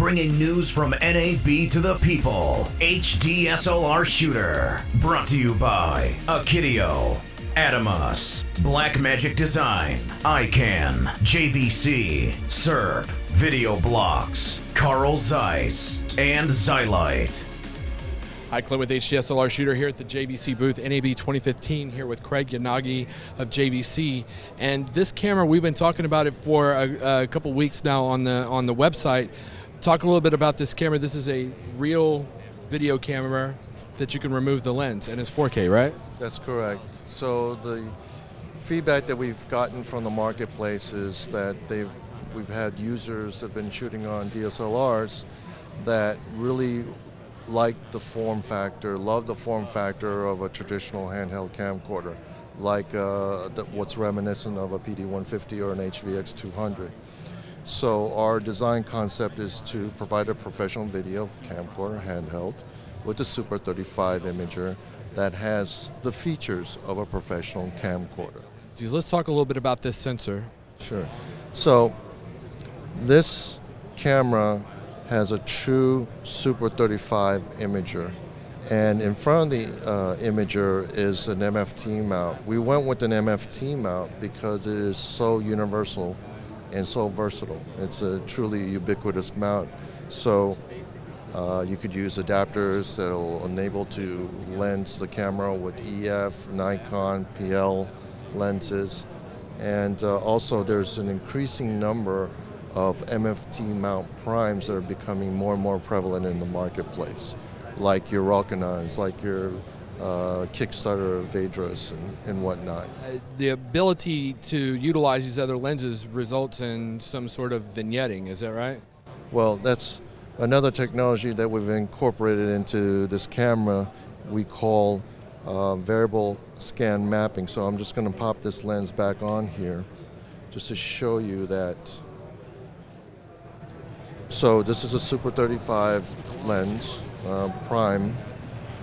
bringing news from NAB to the people. HD SLR Shooter, brought to you by Akidio, Adamus, Blackmagic Design, ICANN, JVC, Serb, Video Blocks, Carl Zeiss, and Xylite. Hi, Clint with HDSLR Shooter here at the JVC booth, NAB 2015, here with Craig Yanagi of JVC. And this camera, we've been talking about it for a couple weeks now on the website. Talk a little bit about this camera. This is a real video camera that you can remove the lens, and it's 4K, right? That's correct. So the feedback that we've gotten from the marketplace is that we've had users that have been shooting on DSLRs that really like the form factor, love the form factor of a traditional handheld camcorder, like what's reminiscent of a PD-150 or an HVX200. So our design concept is to provide a professional video camcorder handheld with a Super 35 imager that has the features of a professional camcorder. Let's talk a little bit about this sensor. Sure. So this camera has a true Super 35 imager, and in front of the imager is an MFT mount. We went with an MFT mount because it is so universal and so versatile. It's a truly ubiquitous mount. So you could use adapters that will enable to lens the camera with EF, Nikon, PL lenses, and also there's an increasing number of MFT mount primes that are becoming more and more prevalent in the marketplace, like your Rokinons, like your Kickstarter Vedras and whatnot. The ability to utilize these other lenses results in some sort of vignetting, is that right? Well, that's another technology that we've incorporated into this camera we call variable scan mapping. So I'm just going to pop this lens back on here just to show you that. So this is a Super 35 lens, prime,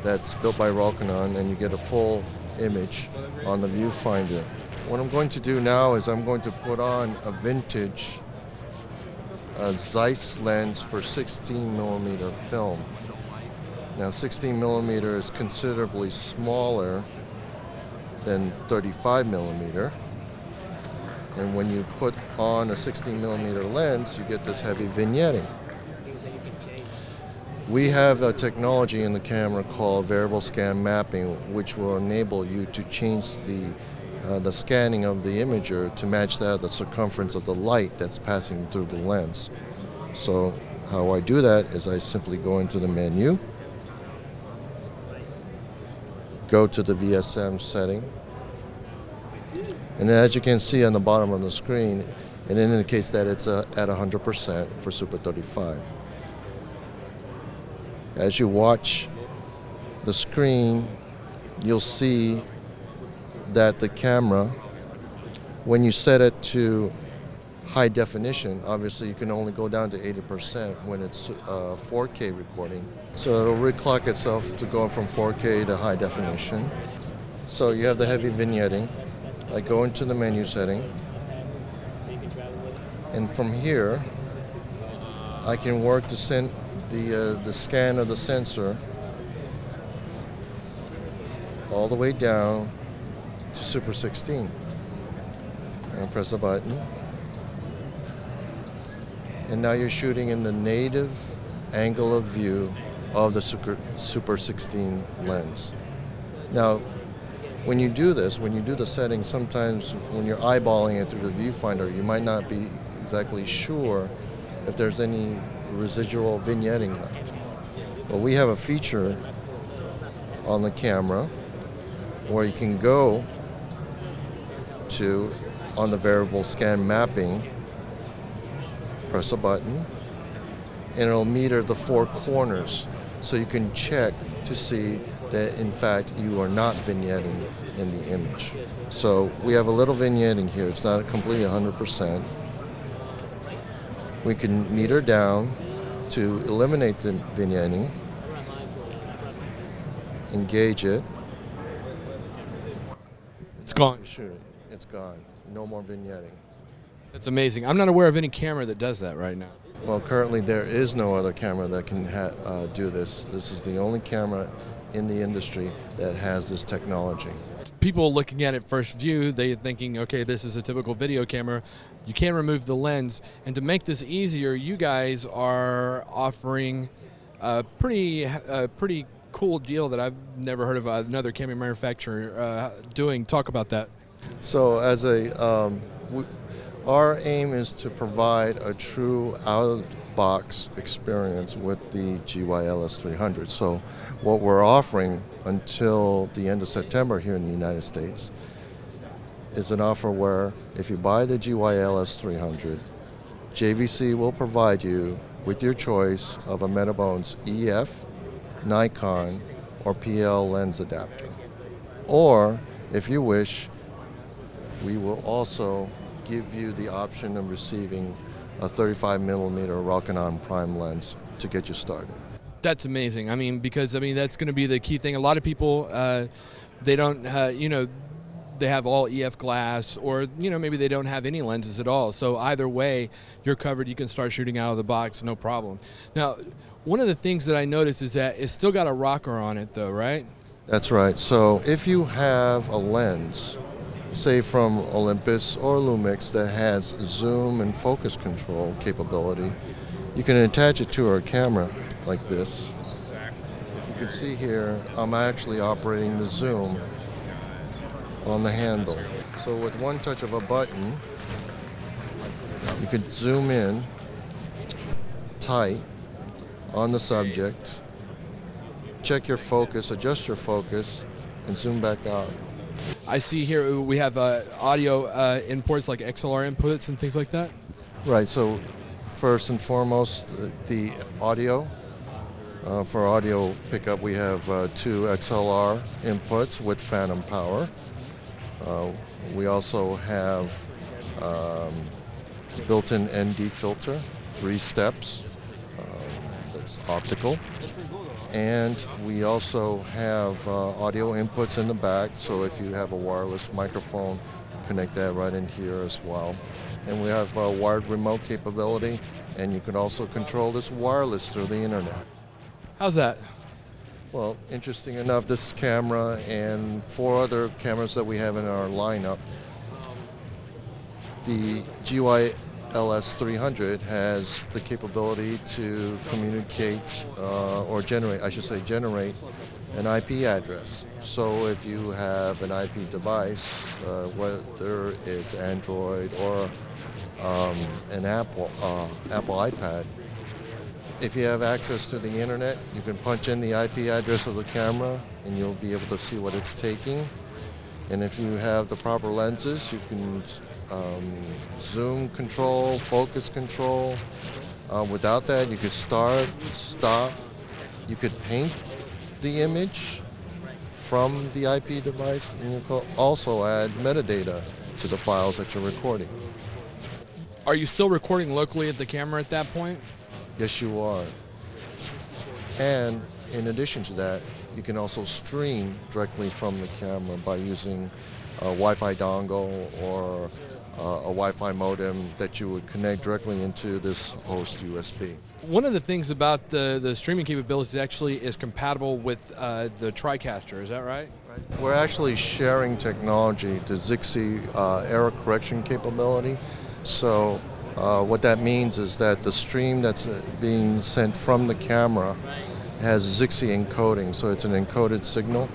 that's built by Rokinon, and you get a full image on the viewfinder. What I'm going to do now is I'm going to put on a vintage Zeiss lens for 16mm film. Now 16mm is considerably smaller than 35mm. And when you put on a 16mm lens, you get this heavy vignetting. We have a technology in the camera called variable scan mapping, which will enable you to change the scanning of the imager to match that the circumference of the light that's passing through the lens. So how I do that is I simply go into the menu, go to the VSM setting, and as you can see on the bottom of the screen, it indicates that it's at 100% for Super 35. As you watch the screen, you'll see that the camera, when you set it to high definition, obviously you can only go down to 80% when it's 4K recording. So it'll reclock itself to go from 4K to high definition. So you have the heavy vignetting. I go into the menu setting, and from here I can work to send the scan of the sensor all the way down to Super 16. And press the button, and now you're shooting in the native angle of view of the Super 16 lens. Now, when you do this, when you do the settings, sometimes when you're eyeballing it through the viewfinder, you might not be exactly sure if there's any residual vignetting left. Well, we have a feature on the camera where you can go to, on the variable scan mapping, press a button, and it'll meter the four corners. So you can check to see that in fact you are not vignetting in the image. So we have a little vignetting here. It's not completely 100%. We can meter down to eliminate the vignetting, engage it. It's gone. Shoot it. It's gone. No more vignetting. That's amazing. I'm not aware of any camera that does that right now. Well, currently there is no other camera that can do this. This is the only camera in the industry that has this technology. People looking at it first view, they're thinking, okay, this is a typical video camera. You can't remove the lens. And to make this easier, you guys are offering a pretty cool deal that I've never heard of another camera manufacturer doing. Talk about that. So our aim is to provide a true out-of-the-box experience with the LS300. So what we're offering until the end of September here in the United States is an offer where if you buy the LS300, JVC will provide you with your choice of a Metabones EF, Nikon, or PL lens adapter. Or, if you wish, we will also give you the option of receiving a 35mm Rokinon prime lens to get you started. That's amazing. I mean, because that's going to be the key thing. A lot of people, they don't, they have all EF glass, or maybe they don't have any lenses at all. So either way, you're covered. You can start shooting out of the box, no problem. Now, one of the things that I noticed is that it's still got a rocker on it, though, right? That's right. So if you have a lens, say from Olympus or Lumix, that has zoom and focus control capability, you can attach it to our camera like this. If you can see here, I'm actually operating the zoom on the handle. So with one touch of a button, you could zoom in tight on the subject, check your focus, adjust your focus, and zoom back out. I see here we have audio inputs like XLR inputs and things like that. Right, so first and foremost, the audio. For audio pickup, we have 2 XLR inputs with phantom power. We also have built-in ND filter, 3 steps, that's optical. And we also have audio inputs in the back, so if you have a wireless microphone, connect that right in here as well. And we have wired remote capability, and you can also control this wireless through the internet. How's that? Well, interesting enough, this camera and 4 other cameras that we have in our lineup, the LS300 has the capability to communicate or generate an IP address. So if you have an IP device, whether it's Android or an Apple iPad, if you have access to the internet, you can punch in the IP address of the camera and you'll be able to see what it's taking. And if you have the proper lenses, you can zoom control, focus control. Without that, you could start, stop. You could paint the image from the IP device, and you could also add metadata to the files that you're recording. Are you still recording locally at the camera at that point? Yes, you are. And in addition to that, you can also stream directly from the camera by using a Wi-Fi dongle or a Wi-Fi modem that you would connect directly into this host USB. One of the things about the streaming capabilities actually is compatible with the TriCaster, is that right? We're actually sharing technology, the Zixi error correction capability. So what that means is that the stream that's being sent from the camera has Zixi encoding, so it's an encoded signal.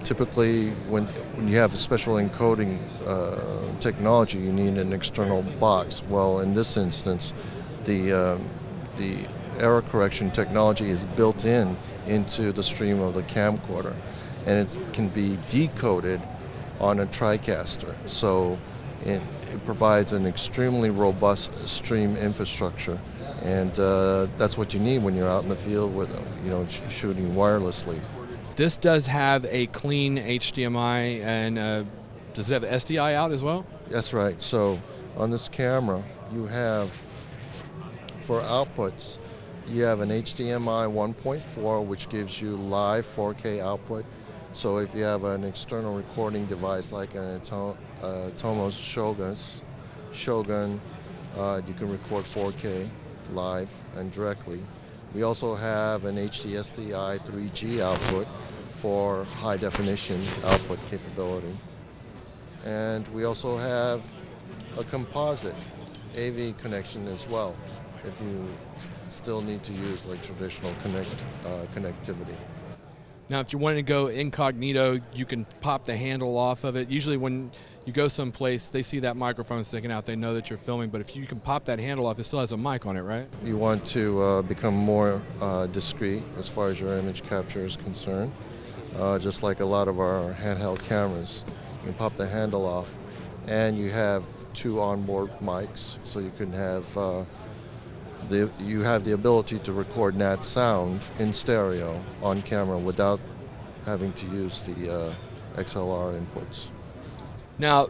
Typically, when you have a special encoding technology, you need an external box. Well, in this instance, the error correction technology is built into the stream of the camcorder, and it can be decoded on a TriCaster. So it provides an extremely robust stream infrastructure, and that's what you need when you're out in the field with shooting wirelessly. This does have a clean HDMI, and does it have SDI out as well? That's right. So on this camera, you have, for outputs, you have an HDMI 1.4, which gives you live 4K output. So if you have an external recording device like an Tomos Shogun You can record 4K live and directly. We also have an HDSDI 3G output for high definition output capability. And we also have a composite AV connection as well, if you still need to use like traditional connectivity. Now, if you wanted to go incognito, you can pop the handle off of it. Usually when you go someplace, they see that microphone sticking out, they know that you're filming, but if you can pop that handle off, it still has a mic on it, right? You want to become more discreet as far as your image capture is concerned. Just like a lot of our handheld cameras, you can pop the handle off, and you have 2 onboard mics, so you can have the ability to record nat sound in stereo on camera without having to use the XLR inputs. Now,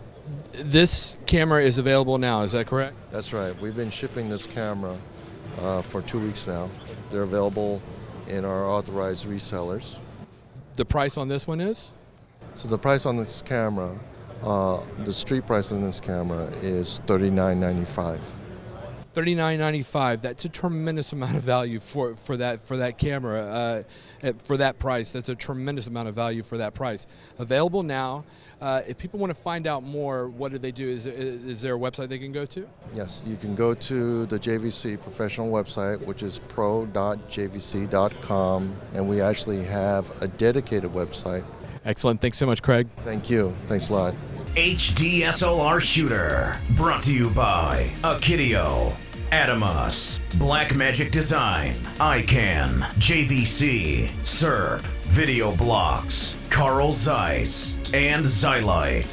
this camera is available now, is that correct? That's right. We've been shipping this camera for 2 weeks now. They're available in our authorized resellers. The price on this one is? So the price on this camera, the street price on this camera is $39.95. $39.95. That's a tremendous amount of value for that camera. For that price, that's a tremendous amount of value for that price. Available now. If people want to find out more, what do they do? Is there a website they can go to? Yes, you can go to the JVC professional website, which is pro.jvc.com, and we actually have a dedicated website. Excellent. Thanks so much, Craig. Thank you. Thanks a lot. HDSLR Shooter, brought to you by Akitio, Adamus, Blackmagic Design, ICANN, JVC, SERP, Video Blocks, Carl Zeiss, and Xylite.